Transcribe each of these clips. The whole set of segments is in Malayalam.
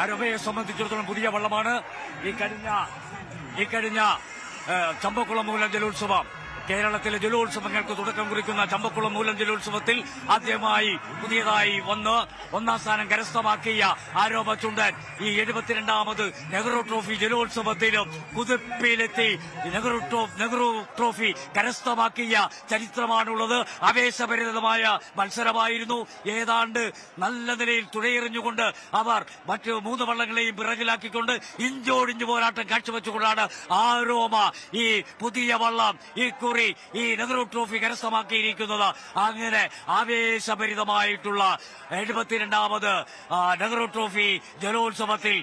അരോമയെ സംബന്ധിച്ചിടത്തോളം പുതിയ വള്ളമാണ് ഈ കഴിഞ്ഞ ചമ്പക്കുളം മൂലം ജലോത്സവം. കേരളത്തിലെ ജലോത്സവങ്ങൾക്ക് തുടക്കം കുറിക്കുന്ന ചമ്പക്കുളം മൂലം ജലോത്സവത്തിൽ ആദ്യമായി പുതിയതായി വന്ന് ഒന്നാം സ്ഥാനം കരസ്ഥമാക്കിയ ആരോമ ചുണ്ടൻ ഈ 72ാമത് നെഹ്റു ട്രോഫി ജലോത്സവത്തിലും കുതിപ്പിലെത്തി നെഹ്റു ട്രോഫി കരസ്ഥമാക്കിയ ചരിത്രമാണുള്ളത്. ആവേശഭരിതമായ മത്സരമായിരുന്നു. ഏതാണ്ട് നല്ല നിലയിൽ തുഴയെറിഞ്ഞുകൊണ്ട് അവർ മറ്റു 3 വള്ളങ്ങളെയും പിറകിലാക്കിക്കൊണ്ട് ഇഞ്ചോടിഞ്ചു പോരാട്ടം കാഴ്ചവെച്ചുകൊണ്ടാണ് ആരോമ ഈ പുതിയ വള്ളം ഈ നെഹ്റു ട്രോഫി കരസ്ഥമാക്കിയിരിക്കുന്നത്. അങ്ങനെ ആവേശഭരിതമായിട്ടുള്ള 72ാമത് നെഹ്റു ട്രോഫി ജലോത്സവത്തിൽ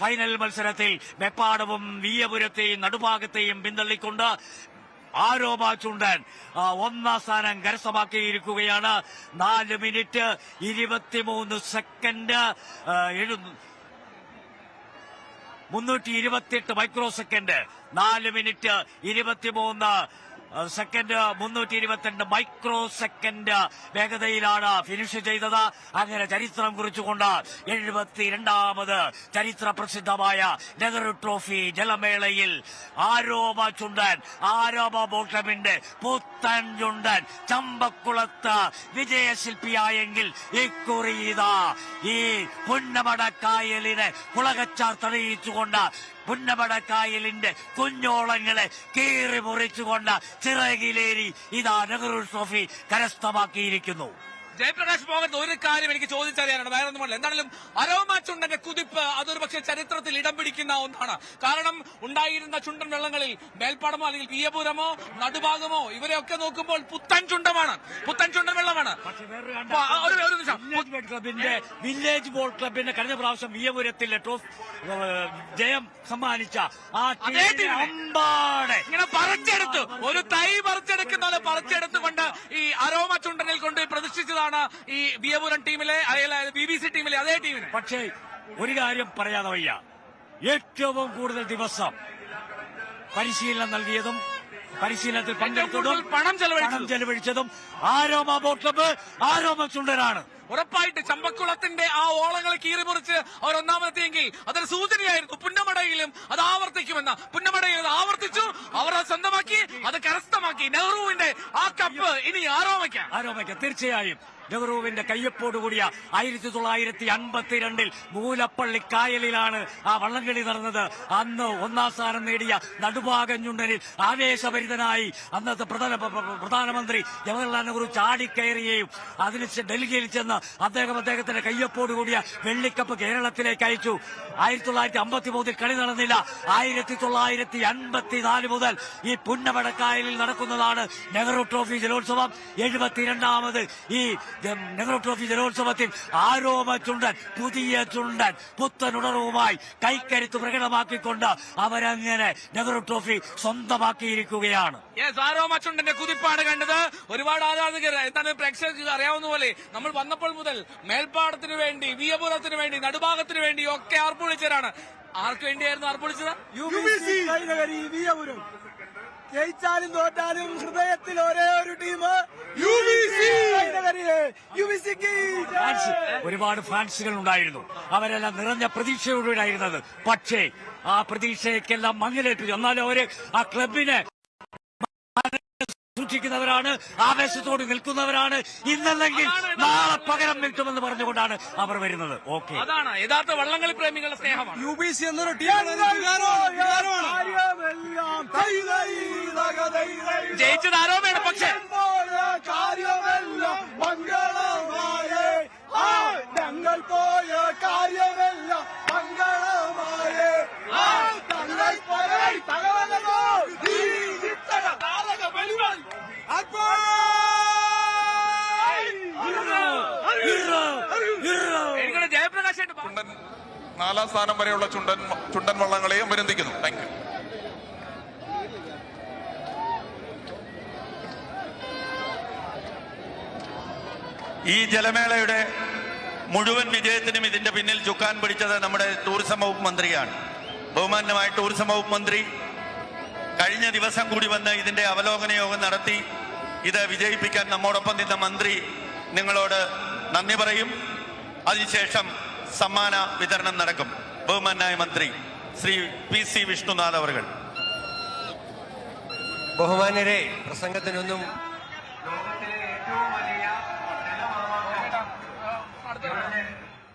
ഫൈനൽ മത്സരത്തിൽ വെപ്പാടവും വിയ്യപുരത്തെയും നടുഭാഗത്തെയും പിന്തള്ളിക്കൊണ്ട് ആരോമ ചുണ്ടൻ ഒന്നാം സ്ഥാനം കരസ്ഥമാക്കിയിരിക്കുകയാണ്. 4 minute 23 second 328 micro second 4 minute 23 second 322 micro second വേഗതയിലാണ് ഫിനിഷ് ചെയ്തത്. അങ്ങനെ ചരിത്രം കുറിച്ചുകൊണ്ട് 72ാമത് ചരിത്ര പ്രസിദ്ധമായ നെഹ്റു ട്രോഫി ജലമേളയിൽ ആരോമ ചുണ്ടൻ, ആരോമ ബോട്ട് ക്ലബിന്റെ പുത്തൻ ചുണ്ടൻ ചമ്പക്കുളത്ത് വിജയശില്പിയായെങ്കിൽ ഇക്കുറി ഈ പുന്നമടക്കായലിനെ കുളകച്ചാർ തെളിയിച്ചുകൊണ്ട് പുന്നമടക്കായലിന്റെ കുഞ്ഞോളങ്ങളെ കീറി മുറിച്ചുകൊണ്ട് ചിറകിലേരി നെഹ്റു ട്രോഫി കരസ്ഥമാക്കിയിരിക്കുന്നു. ജയപ്രകാശ് മോഹൻ, ഒരു കാര്യം എനിക്ക് ചോദിച്ചറിയാനാണ്, വേറെ ഒന്നുമല്ല. എന്താണെങ്കിലും ആരോമ ചുണ്ടന്റെ കുതിപ്പ് അതൊരു പക്ഷേ ചരിത്രത്തിൽ ഇടം പിടിക്കുന്ന ഒന്നാണ്. കാരണം ഉണ്ടായിരുന്ന ചുണ്ടൻ വെള്ളങ്ങളിൽ മേൽപ്പാടമോ അല്ലെങ്കിൽ വിയ്യപുരമോ നടുഭാഗമോ ഇവരെയൊക്കെ നോക്കുമ്പോൾ പുത്തൻ ചുണ്ടൻ വെള്ളമാണ്. വില്ലേജ് ബോൾ ക്ലബിന്റെ കഴിഞ്ഞ പ്രാവശ്യം വിയ്യപുരത്തിലെ ജയം സമ്മാനിച്ച അതേ ടീമിനെ ഇങ്ങനെ പറിച്ചെടുത്തു, ഒരു തൈ പറിച്ചെടുക്കുന്ന പോലെ പറിച്ചെടുത്തുകൊണ്ട് ഈ ആരോമ ചുണ്ടനിൽ കൊണ്ട് പ്രതിഷ്ഠിച്ചതാണ് ഈ വിയ്യപുരം ടീമിലെ BBC ടീമിലെ അതേ ടീമിന്. പക്ഷേ ഒരു കാര്യം പറയാതെ വയ്യ, ഏറ്റവും കൂടുതൽ ദിവസം പരിശീലനം നൽകിയതും പരിശീലനത്തിൽ പങ്കെടുത്തതും പണം ചെലവഴിച്ചതും ആരോമ ബോട്ട് ക്ലബ്ബ് ആരോമ ചുണ്ടനാണ്. ഉറപ്പായിട്ട് ചമ്പക്കുളത്തിന്റെ ആ ഓളങ്ങളെ കീറിമുറിച്ച് അവർ ഒന്നാമതെത്തിയെങ്കിൽ അതൊരു സൂചനയായിരുന്നു. പുന്നമടയിലും അത് ആവർത്തിക്കുമെന്ന്. പുന്നമടയിൽ അത് ആവർത്തിച്ചു, അവർ അത് സ്വന്തമാക്കി, അത് കരസ്ഥമാക്കി. നെഹ്റുവിന്റെ ആ കപ്പ് ഇനി ആരോമയ്ക്ക് തീർച്ചയായും നെഹ്റുവിന്റെ കയ്യൊപ്പോടുകൂടിയ 1952 മൂലപ്പള്ളി കായലിലാണ് ആ വള്ളംകളി നടന്നത്. അന്ന് ഒന്നാം സ്ഥാനം നേടിയ നടുഭാഗം ചുണ്ടനിൽ ആവേശഭരിതനായി അന്നത്തെ പ്രധാനമന്ത്രി ജവഹർലാൽ നെഹ്റു ചാടിക്കയറുകയും അതിന് ഡൽഹിയിൽ ചെന്ന് അദ്ദേഹത്തിന്റെ കയ്യൊപ്പോടുകൂടിയ വെള്ളിക്കപ്പ് കേരളത്തിലേക്ക് അയച്ചു. 1953 കളി നടന്നില്ല. 1954 മുതൽ ഈ പുന്നമടക്കായലിൽ നടക്കുന്നതാണ് നെഹ്റു ട്രോഫി ജലോത്സവം. 72ാമത് ഈ നെഹ്റു ട്രോഫി ജലോത്സവത്തിൽ ആരോമ ചുണ്ടൻ, പുതിയ ചുണ്ടൻ, പുത്തനുണർവുമായി കൈക്കരുത്ത് പ്രകടമാക്കിക്കൊണ്ട് അവരങ്ങനെ നെഹ്റു ട്രോഫി സ്വന്തമാക്കിയിരിക്കുകയാണ്. ആരോമ ചുണ്ടന്റെ കുതിപ്പാണ് കണ്ടത്. ഒരുപാട് ആരാധകർ, എന്താണ് പ്രേക്ഷകർക്ക് അറിയാവുന്ന പോലെ നമ്മൾ വന്നപ്പോൾ മുതൽ മേൽപ്പാടത്തിന് വേണ്ടി, വിയ്യപുരത്തിന് വേണ്ടി, നടുഭാഗത്തിന് വേണ്ടി ഒക്കെ ആർപ്പുവിളിച്ചവരാണ്. ആർക്ക് വേണ്ടിയായിരുന്നു ആർപ്പുവിളിച്ചത്? ജയിച്ചാലും തോറ്റാലും ഹൃദയത്തിൽ ഒരേ ഒരു ടീം ഒരുപാട് ഫാൻസുകൾ ഉണ്ടായിരുന്നു. അവരെല്ലാം നിറഞ്ഞ പ്രതീക്ഷയോടെയായിരുന്നത്. പക്ഷേ ആ പ്രതീക്ഷയ്ക്കെല്ലാം മങ്ങലേറ്റു. എന്നാലും അവര് ആ ക്ലബിനെ സൂക്ഷിക്കുന്നവരാണ്, ആവേശത്തോട് നിൽക്കുന്നവരാണ്. ഇന്നല്ലെങ്കിൽ നാളെ പകരം നിൽക്കുമെന്ന് പറഞ്ഞുകൊണ്ടാണ് അവർ വരുന്നത്. ഓക്കെ, അതാണ് യഥാർത്ഥ വള്ളംകളി പ്രേമികളുടെ സ്നേഹമാണ്. UBC എന്നൊരു ടീമാണ്. ജയിച്ചത് ആരോമയാണ്. പക്ഷേ ഞങ്ങൾ പോയ കാര്യമല്ല മംഗളമായേ ജയപ്രകാശ് 4ാം സ്ഥാനം വരെയുള്ള ചുണ്ടൻ വള്ളങ്ങളെയും അഭിനന്ദിക്കുന്നു. Thank you. ഈ ജലമേളയുടെ മുഴുവൻ വിജയത്തിനും ഇതിന്റെ പിന്നിൽ ചുക്കാൻ പിടിച്ചത് നമ്മുടെ ടൂറിസം വകുപ്പ് മന്ത്രിയാണ്. ബഹുമാന്യമായ ടൂറിസം വകുപ്പ് മന്ത്രി കഴിഞ്ഞ ദിവസം കൂടി വന്ന് ഇതിന്റെ അവലോകന യോഗം നടത്തി ഇത് വിജയിപ്പിക്കാൻ നമ്മോടൊപ്പം നിന്ന മന്ത്രി നിങ്ങളോട് നന്ദി പറയും. അതിനുശേഷം സമ്മാന വിതരണം നടക്കും. ബഹുമാന്യായ മന്ത്രി ശ്രീ PC വിഷ്ണുനാഥ് അവർ. ബഹുമാന്യരെ, പ്രസംഗത്തിനൊന്നും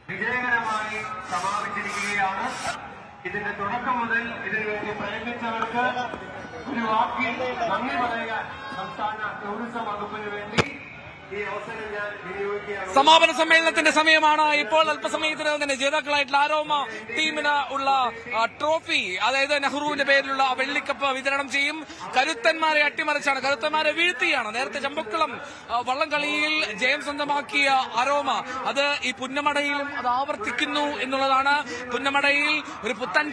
വിജയകരമായി സമാപിച്ചിരിക്കുകയാണ്. ഇതിന്റെ തുടക്കം മുതൽ ഇതിനുവേണ്ടി പ്രയത്നിച്ചവർക്ക് ഒരു വാക്കിൽ നന്ദി പറയാൻ സംസ്ഥാന ടൂറിസം വകുപ്പിന് വേണ്ടി ഈ അവസരം ഞാൻ വിനിയോഗിക്കുകയാണ്. സമാപന സമ്മേളനത്തിന്റെ സമയമാണ്. ഇപ്പോൾ അല്പസമയത്തിനകം തന്നെ ജേതാക്കളായിട്ടുള്ള ആരോമ ടീമിന് ഉള്ള ട്രോഫി, അതായത് നെഹ്റുവിന്റെ പേരിലുള്ള വെള്ളിക്കപ്പ് വിതരണം ചെയ്യും. കരുത്തന്മാരെ അട്ടിമറിച്ചാണ്, കരുത്തന്മാരെ വീഴ്ത്തിയാണ്. നേരത്തെ ചമ്പക്കുളം വള്ളംകളിയിൽ ജയം സ്വന്തമാക്കിയ ആരോമ അത് ഈ പുന്നമടയിലും അത് ആവർത്തിക്കുന്നു എന്നുള്ളതാണ്. പുന്നമടയിൽ ഒരു പുത്തൻ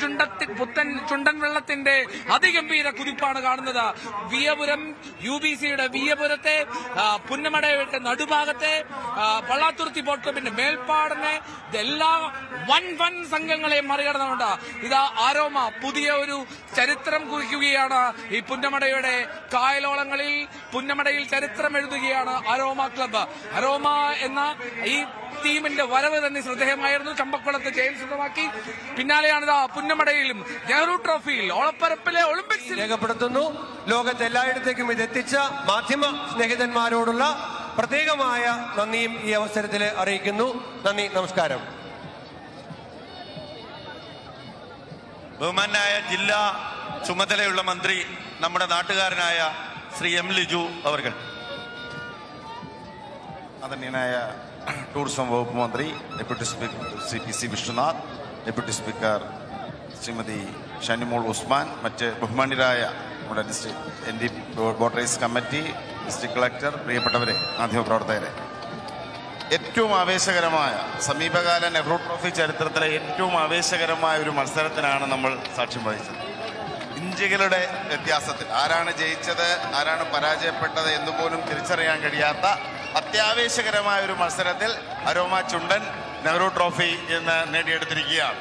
ചുണ്ടൻ വെള്ളത്തിന്റെ അതിഗംഭീര കുതിപ്പാണ് കാണുന്നത്. വിയപുരം UBCയുടെ വിയപുരത്തെ, പുന്നമടയുടെ നടുഭാഗത്തെ, പള്ളാത്തുരുത്തി ബോട്ട് ക്ലബിന്റെ മേൽപ്പാടനെ, ഇതെല്ലാം വൻ സംഘങ്ങളെ മറികടന്നുകൊണ്ട് ഇതാ ആരോമ പുതിയ ഒരു ചരിത്രം കുറിക്കുകയാണ്. ഈ പുന്നമടയുടെ കായലോളങ്ങളിൽ പുന്നമടയിൽ ചരിത്രം എഴുതുകയാണ് ആരോമ ക്ലബ്ബ്. ആരോമ എന്ന ഈ ടീമിന്റെ വരവ് തന്നെ ശ്രദ്ധേയമായിരുന്നു. ചമ്പക്കുളത്ത് ജയം സ്വന്തമാക്കി. പിന്നാലെയാണ് പുന്നമടയിലും നെഹ്റു ട്രോഫിയിൽ ഓളപ്പരപ്പിലെ ഒളിമ്പിക്സിൽ രേഖപ്പെടുത്തുന്നു. ലോകത്തെ എല്ലായിടത്തേക്കും ഇതെത്തിച്ച മാധ്യമ സ്നേഹിതന്മാരോടുള്ള പ്രത്യേകമായ നന്ദിയും ഈ അവസരത്തിൽ അറിയിക്കുന്നു. നന്ദി, നമസ്കാരം. ബഹുമാനായ ജില്ലാ ചുമതലയുള്ള മന്ത്രി നമ്മുടെ നാട്ടുകാരനായ ശ്രീ M ലിജു അവർ. ആദരണീയനായ ടൂറിസം വകുപ്പ് മന്ത്രി deputy speaker Shri PC Vishnunath, deputy speaker Shrimati Shanimol Usman, മറ്റ് ബഹുമാന്യരായ നമ്മുടെ district ND boat race committee, district collector, പ്രിയപ്പെട്ടവരെ, മാധ്യമപ്രവർത്തകരെ, ഏറ്റവും ആവേശകരമായ സമീപകാല നെഹ്റു ട്രോഫി ചരിത്രത്തിലെ ഏറ്റവും ആവേശകരമായ ഒരു മത്സരത്തിനാണ് നമ്മൾ സാക്ഷ്യം വഹിച്ചത്. ഇഞ്ചുകളുടെ വ്യത്യാസത്തിൽ ആരാണ് ജയിച്ചത്, ആരാണ് പരാജയപ്പെട്ടത് എന്നുപോലും തിരിച്ചറിയാൻ കഴിയാത്ത അത്യാവേശകരമായ ഒരു മത്സരത്തിൽ ആരോമ ചുണ്ടൻ നെഹ്റു ട്രോഫി എന്ന് നേടിയെടുത്തിരിക്കുകയാണ്.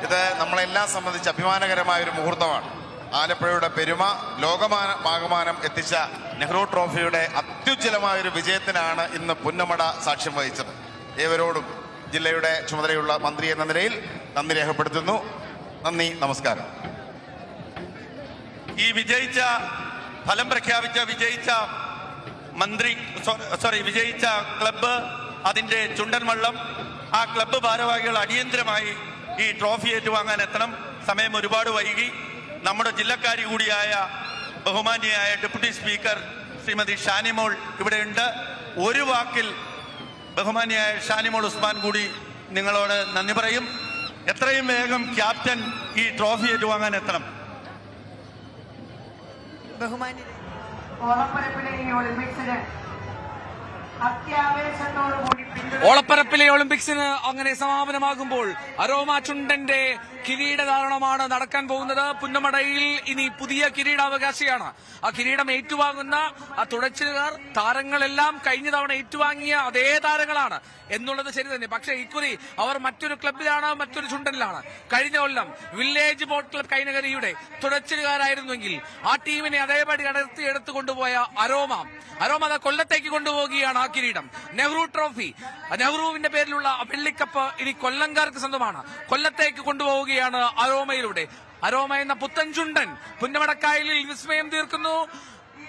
ഇത് നമ്മളെല്ലാം സംബന്ധിച്ച് അഭിമാനകരമായ ഒരു മുഹൂർത്തമാണ്. ആലപ്പുഴയുടെ പെരുമ ലോകമാകമാനം എത്തിച്ച നെഹ്റു ട്രോഫിയുടെ അത്യുജ്വലമായൊരു വിജയത്തിനാണ് ഇന്ന് പുന്നമട സാക്ഷ്യം വഹിച്ചത്. ഏവരോടും ജില്ലയുടെ ചുമതലയുള്ള മന്ത്രി എന്ന നിലയിൽ നന്ദി രേഖപ്പെടുത്തുന്നു. നന്ദി, നമസ്കാരം. ഈ ഫലം പ്രഖ്യാപിച്ച വിജയിച്ച ക്ലബ്ബ്, അതിന്റെ ചുണ്ടൻ വള്ളം, ആ ക്ലബ്ബ് ഭാരവാഹികൾ അടിയന്തരമായി ഈ ട്രോഫി ഏറ്റുവാങ്ങാൻ എത്തണം. സമയം ഒരുപാട് വൈകി. നമ്മുടെ ജില്ലക്കാരി കൂടിയായ ബഹുമാന്യയായ ഡെപ്യൂട്ടി സ്പീക്കർ ശ്രീമതി ഷാനിമോൾ ഇവിടെയുണ്ട്. ഒരു വാക്കിൽ ബഹുമാന്യയായ ഷാനിമോൾ ഉസ്മാൻ കൂടി നിങ്ങളോട് നന്ദി പറയും. എത്രയും വേഗം ക്യാപ്റ്റൻ ഈ ട്രോഫി ഏറ്റുവാങ്ങാൻ എത്തണം. ബഹുമാന്യരെ, ഓളപ്പരപ്പിലെ ഈ ഒളിമ്പിക്സിന് അത്യാവേശത്തോടുകൂടി ഓളപ്പരപ്പിലെ ഒളിമ്പിക്സിന് അങ്ങനെ സമാപനമാകുമ്പോൾ അരോമ ചുണ്ടന്റെ കിരീടധാരണമാണ് നടക്കാൻ പോകുന്നത്. പുന്നമടയിൽ ഇനി പുതിയ കിരീടാവകാശിയാണ്. ആ കിരീടം ഏറ്റുവാങ്ങുന്ന ആ തുഴച്ചിലുകാർ, താരങ്ങളെല്ലാം കഴിഞ്ഞ തവണ ഏറ്റുവാങ്ങിയ അതേ താരങ്ങളാണ് എന്നുള്ളത് ശരി തന്നെ. പക്ഷേ ഇക്കുറി അവർ മറ്റൊരു ക്ലബിലാണ്, മറ്റൊരു ചുണ്ടനിലാണ്. കഴിഞ്ഞ കൊല്ലം വില്ലേജ് ബോട്ട് ക്ലബ് കൈനകരിയുടെ തുഴച്ചിലുകാരായിരുന്നുവെങ്കിൽ ആ ടീമിനെ അതേപടി എടുത്തു കൊണ്ടുപോയ അരോമ അത് കൊല്ലത്തേക്ക് കൊണ്ടുപോവുകയാണ്. ആ കിരീടം, നെഹ്റു ട്രോഫി, നെഹ്റുവിന്റെ പേരിലുള്ള വെള്ളിക്കപ്പ് ഇനി കൊല്ലംകാർക്ക് സ്വന്തമാണ്. കൊല്ലത്തേക്ക് കൊണ്ടുപോവുകയാണ് അരോമയിലൂടെ. അരോമ എന്ന പുത്തൻ ചുണ്ടൻ പുന്നമടക്കായലിൽ വിസ്മയം തീർക്കുന്നു.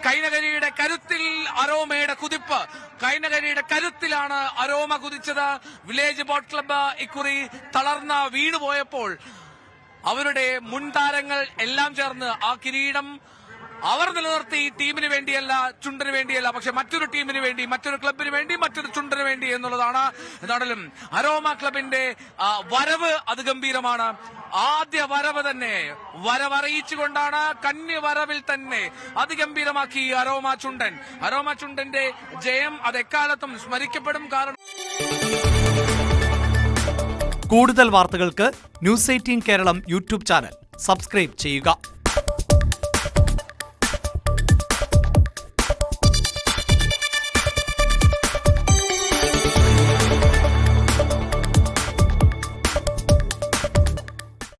കൈനകരിയുടെ കരുത്തിൽ അരോമയുടെ കുതിപ്പ്, കൈനകരിയുടെ കരുത്തിലാണ് അരോമ കുതിച്ചത്. വില്ലേജ് ബോട്ട് ക്ലബ്ബ് ഇക്കുറി തളർന്ന് വീണുപോയപ്പോൾ അവരുടെ മുൻതാരങ്ങൾ എല്ലാം ചേർന്ന് ആ കിരീടം അവർ നിലനിർത്തി. ടീമിന് വേണ്ടിയല്ല, ചുണ്ടന് വേണ്ടിയല്ല, പക്ഷെ മറ്റൊരു ടീമിന് വേണ്ടി, മറ്റൊരു ക്ലബിന് വേണ്ടി, മറ്റൊരു ചുണ്ടന് വേണ്ടി എന്നുള്ളതാണ്. എന്താണെങ്കിലും അരോമ ക്ലബിന്റെ വരവ് അത് ഗംഭീരമാണ്. ആദ്യ വരവ് തന്നെ വരവറിയിച്ചുകൊണ്ടാണ്, കന്യവരവിൽ തന്നെ അതിഗംഭീരമാക്കി അരോമ ചുണ്ടൻ. അരോമ ചുണ്ടന്റെ ജയം അത് എക്കാലത്തും സ്മരിക്കപ്പെടും. കാരണം കൂടുതൽ വാർത്തകൾക്ക് News 18 Keralam YouTube channel subscribe ചെയ്യുക.